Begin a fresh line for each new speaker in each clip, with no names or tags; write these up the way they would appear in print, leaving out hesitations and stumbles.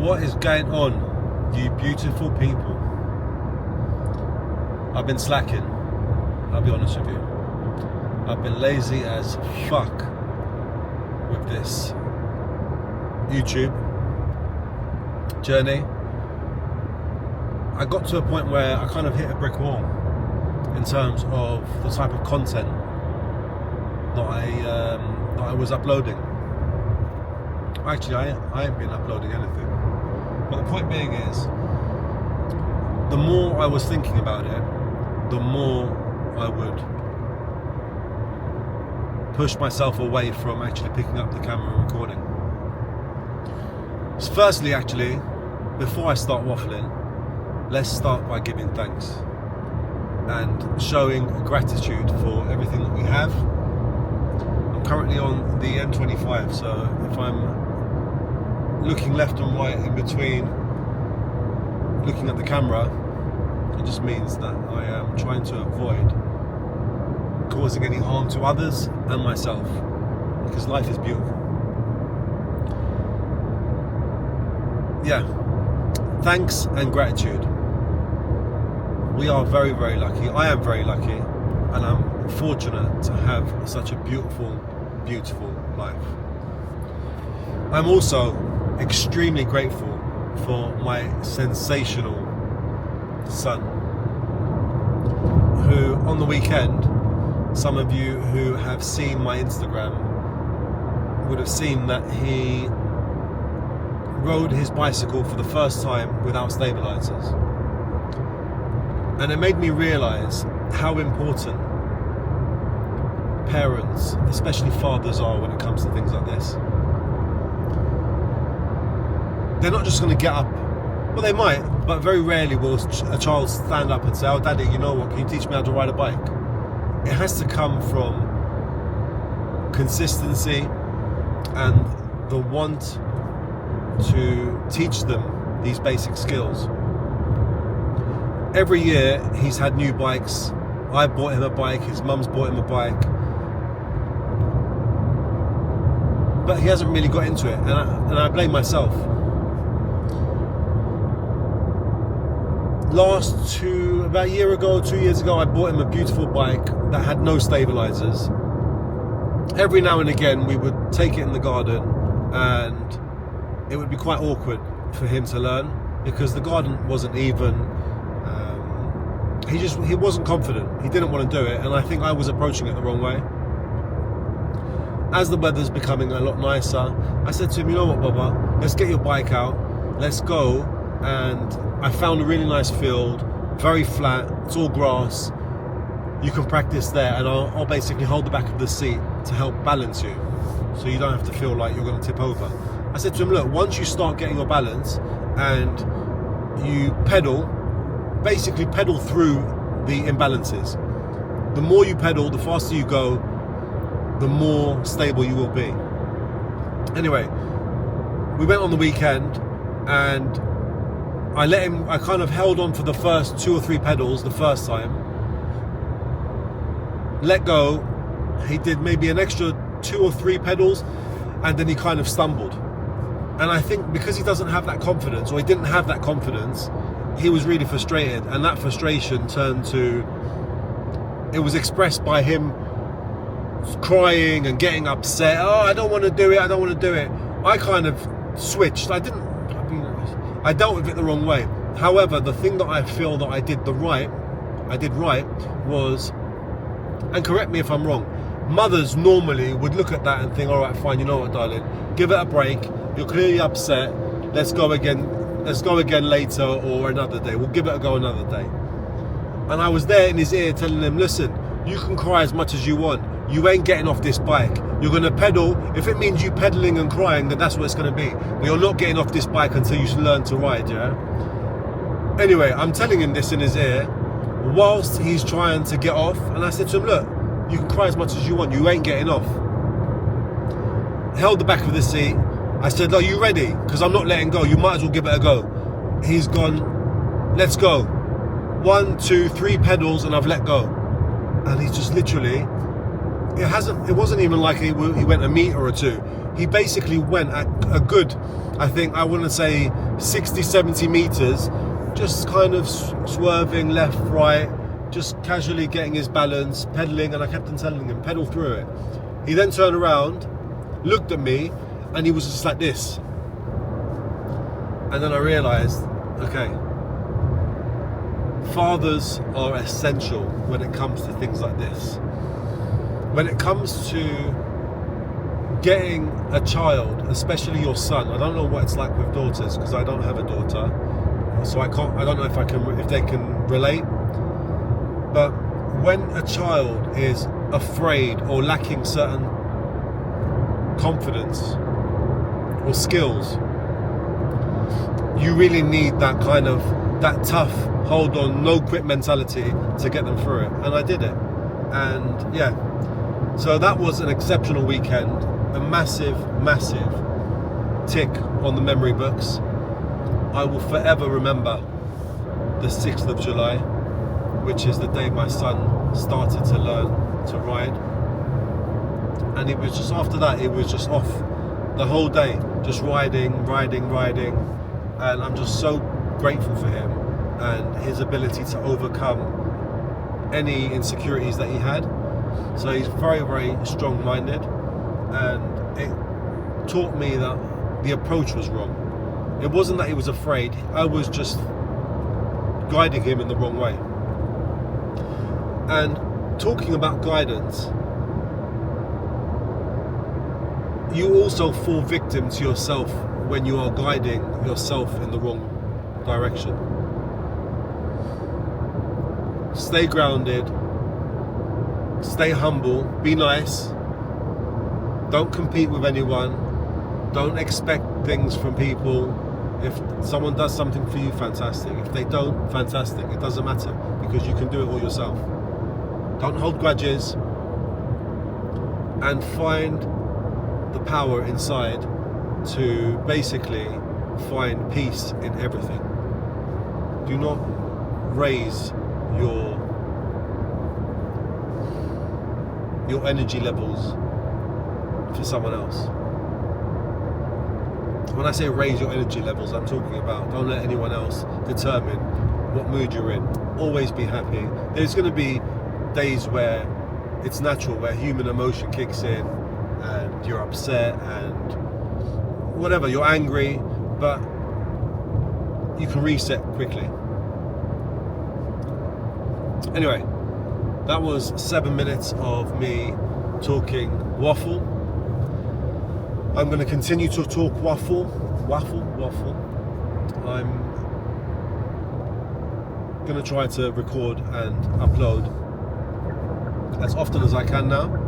What is going on, you beautiful people? I've been slacking, I'll be honest with you. I've been lazy as fuck with this YouTube journey. I got to a point where I kind of hit a brick wall in terms of the type of content that I was uploading. Actually, I ain't been uploading anything. But the point being is, the more I was thinking about it, the more I would push myself away from actually picking up the camera and recording. So firstly, actually, before I start waffling, let's start by giving thanks and showing gratitude for everything that we have. I'm currently on the N25, so if I'm looking left and right in between looking at the camera, it just means that I am trying to avoid causing any harm to others and myself, because life is beautiful. Yeah, thanks and gratitude. We are very, very lucky. I am very lucky, and I'm fortunate to have such a beautiful, beautiful life. I'm also extremely grateful for my sensational son, who on the weekend, some of you who have seen my Instagram would have seen that he rode his bicycle for the first time without stabilizers. And it made me realize how important parents, especially fathers, are when it comes to things like this. They're not just going to get up, well, they might, but very rarely will a child stand up and say, "Oh, Daddy, you know what, can you teach me how to ride a bike?" It has to come from consistency and the want to teach them these basic skills. Every year he's had new bikes. I bought him a bike, his mum's bought him a bike, but he hasn't really got into it, and I blame myself. About a year ago, 2 years ago, I bought him a beautiful bike that had no stabilizers. Every now and again we would take it in the garden, and it would be quite awkward for him to learn, because the garden wasn't even, he wasn't confident, he didn't want to do it, and I think I was approaching it the wrong way. As the weather's becoming a lot nicer, I said to him, "You know what, Baba, let's get your bike out, let's go." And I found a really nice field, very flat, it's all grass. You can practice there, and I'll basically hold the back of the seat to help balance you, so you don't have to feel like you're going to tip over. I said to him, "Look, once you start getting your balance and you pedal, basically pedal through the imbalances. The more you pedal, the faster you go, the more stable you will be." Anyway, we went on the weekend, and I kind of held on for the first 2 or 3 pedals the first time. Let go. He did maybe an extra 2 or 3 pedals, and then he kind of stumbled. And I think because he doesn't have that confidence, or he didn't have that confidence, he was really frustrated, and that frustration it was expressed by him crying and getting upset. "Oh, I don't want to do it, I don't want to do it." I kind of switched. I dealt with it the wrong way. However, the thing that I feel that I did right was, and correct me if I'm wrong, mothers normally would look at that and think, "All right, fine, you know what, darling, give it a break. You're clearly upset. Let's go again later, or another day. We'll give it a go another day." And I was there in his ear telling him, "Listen, you can cry as much as you want. You ain't getting off this bike. You're going to pedal. If it means you pedaling and crying, then that's what it's going to be. But you're not getting off this bike until you learn to ride, yeah?" Anyway, I'm telling him this in his ear whilst he's trying to get off. And I said to him, "Look, you can cry as much as you want. You ain't getting off." Held the back of the seat. I said, "Are you ready? Because I'm not letting go. You might as well give it a go." He's gone, "Let's go." 1, 2, 3 pedals, and I've let go. And he's just literally, it wasn't even like he went a meter or two. He basically went at a good, I think, I want to say 60, 70 meters, just kind of swerving left, right, just casually getting his balance, pedaling, and I kept on telling him, pedal through it. He then turned around, looked at me, and he was just like this. And then I realized, okay, fathers are essential when it comes to things like this. When it comes to getting a child, especially your son, I don't know what it's like with daughters because I don't have a daughter, so I don't know if they can relate. But when a child is afraid or lacking certain confidence or skills, you really need that tough, hold on, no quit mentality to get them through it. And I did it. And yeah, so that was an exceptional weekend, a massive, massive tick on the memory books. I will forever remember the 6th of July, which is the day my son started to learn to ride. And it was just after that, it was just off the whole day, just riding. And I'm just so grateful for him and his ability to overcome any insecurities that he had. So he's very, very strong-minded, and it taught me that the approach was wrong. It wasn't that he was afraid, I was just guiding him in the wrong way. And talking about guidance, you also fall victim to yourself when you are guiding yourself in the wrong direction. Stay grounded, stay humble, be nice, don't compete with anyone, don't expect things from people. If someone does something for you, fantastic. If they don't, fantastic. It doesn't matter, because you can do it all yourself. Don't hold grudges, and find the power inside to basically find peace in everything. Do not raise your energy levels for someone else. When I say raise your energy levels, I'm talking about don't let anyone else determine what mood you're in. Always be happy. There's going to be days where it's natural, where human emotion kicks in and you're upset and whatever, you're angry, but you can reset quickly. Anyway, that was 7 minutes of me talking waffle. I'm going to continue to talk waffle. I'm going to try to record and upload as often as I can now.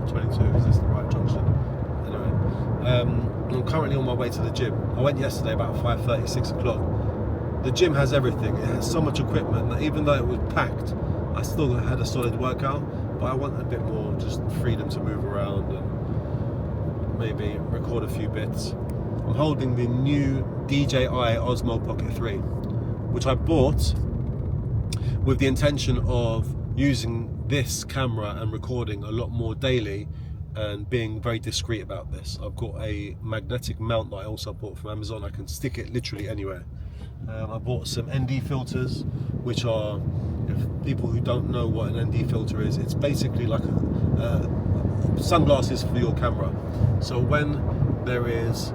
22, is this the right junction? Anyway, I'm currently on my way to the gym. I went yesterday about 5:30, 6 o'clock. The gym has everything. It has so much equipment that even though it was packed, I still had a solid workout, but I want a bit more just freedom to move around and maybe record a few bits. I'm holding the new DJI Osmo Pocket 3, which I bought with the intention of using this camera and recording a lot more daily and being very discreet about this. I've got a magnetic mount that I also bought from Amazon. I can stick it literally anywhere. I bought some ND filters, which are, if people who don't know what an ND filter is, it's basically like sunglasses for your camera. So when there is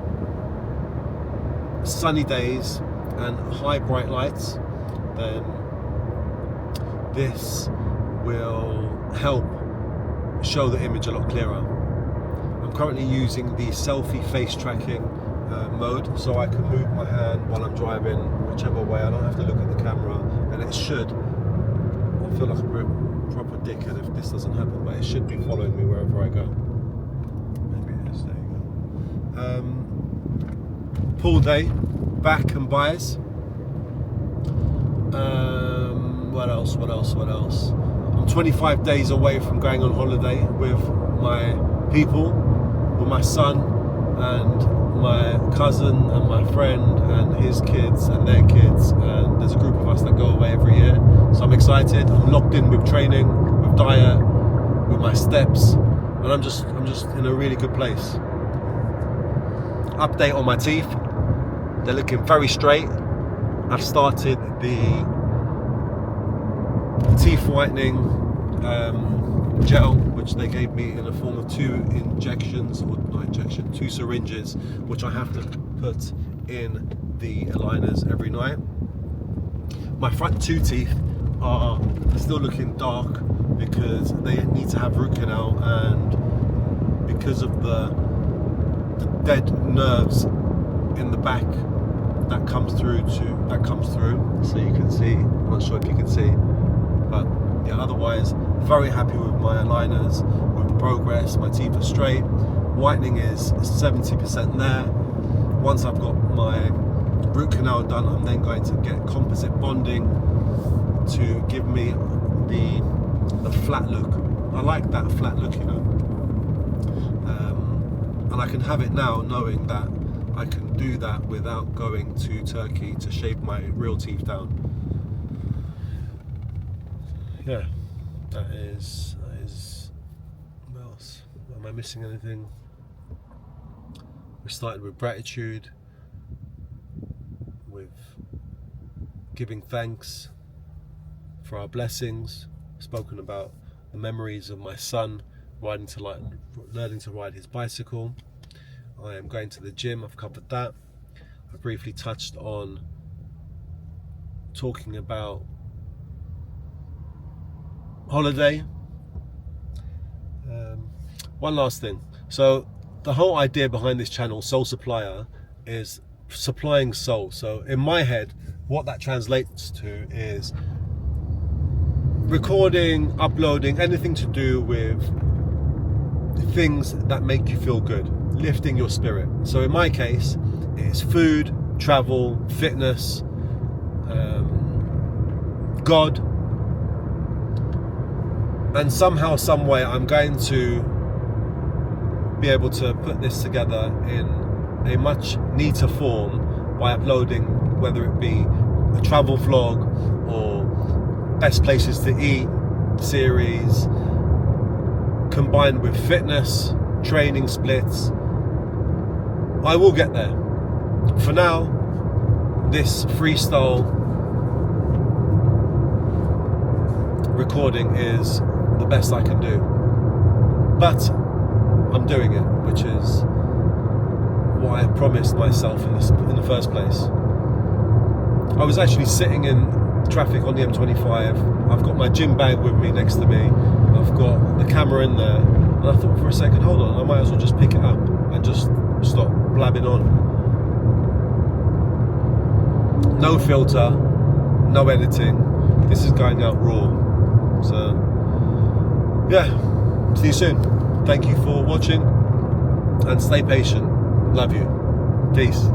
sunny days and high bright lights, then this will help show the image a lot clearer. I'm currently using the selfie face tracking mode, so I can move my hand while I'm driving whichever way. I don't have to look at the camera, and it should, I feel like a proper dickhead if this doesn't happen, but it should be following me wherever I go. Maybe it is, there you go. Pool day, back and buys. What else? I'm 25 days away from going on holiday with my people, with my son and my cousin and my friend and his kids and their kids, and there's a group of us that go away every year. So I'm excited. I'm locked in with training, with diet, with my steps, and I'm just in a really good place. Update on my teeth. They're looking very straight. I've started the teeth whitening gel, which they gave me in the form of 2 injections, or not injection, 2 syringes, which I have to put in the aligners every night. My front 2 teeth are still looking dark because they need to have root canal, and because of the dead nerves in the back that comes through. So you can see. I'm not sure if you can see, but yeah. Otherwise, very happy with my aligners, with the progress. My teeth are straight. Whitening is 70% there. Once I've got my root canal done, I'm then going to get composite bonding to give me the flat look. I like that flat look, you know. And I can have it now knowing that I can do that without going to Turkey to shave my real teeth down. Yeah, that is what else? Am I missing anything? We started with gratitude, with giving thanks for our blessings, spoken about the memories of my son learning to ride his bicycle. I am going to the gym, I've covered that. I briefly touched on talking about holiday. One last thing. So the whole idea behind this channel, Soul Supplier, is supplying soul. So in my head, what that translates to is recording, uploading, anything to do with things that make you feel good, lifting your spirit. So in my case, it's food, travel, fitness, God, and somehow, some way, I'm going to be able to put this together in a much neater form by uploading, whether it be a travel vlog or best places to eat series, combined with fitness, training splits. I will get there. For now, this freestyle recording is the best I can do. But I'm doing it, which is what I promised myself in the first place. I was actually sitting in traffic on the M25. I've got my gym bag with me next to me. I've got the camera in there, and I thought for a second, hold on, I might as well just pick it up and just stop blabbing on. No filter, no editing. This is going out raw. So yeah, see you soon. Thank you for watching, and stay patient. Love you. Peace.